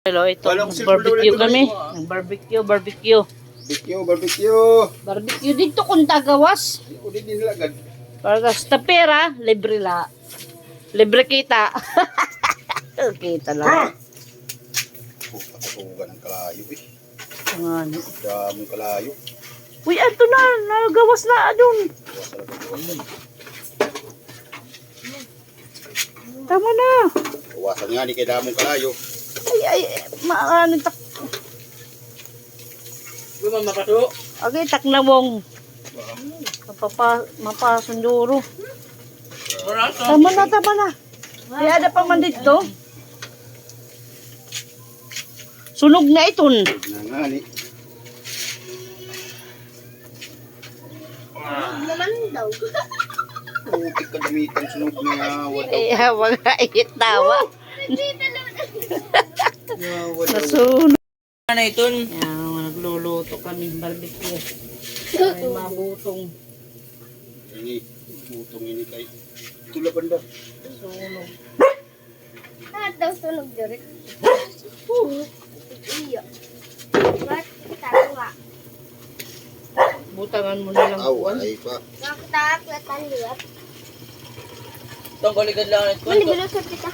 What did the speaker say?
Hello, ito. Barbecue kami. Barbecue. Barbecue dito kung tagawas. Paragas tapera, libre la. Libre kita. Kita lang. Patutugan ng kalayo eh. Ano? Daming kalayo. Uy, ato na. Nagawas na adun. Tama na. Iwasan nga ni kay damong kalayo. Ay, maano tak. Gumam mapato. Okay, tak na mong. Mapasunduro. Tama na. Kaya ada pa man dito. Sunog na iton. Nangani. Naman daw. Putik ka damitan sunog na wadaw. Ay, mga itawa. Nasunog. Ano iton? Yan, nagluluto kami barbecue. Ay, mabutong. Ini, butong ini kay tulaban da. Sunog. Daw sunog direct. Iya. Ba't tawa? Butangan mo na lang Aw, kuwan. ay pa. Nakatakwatan liwat. Itong kuligad lang ito. Mali gulo sa pita.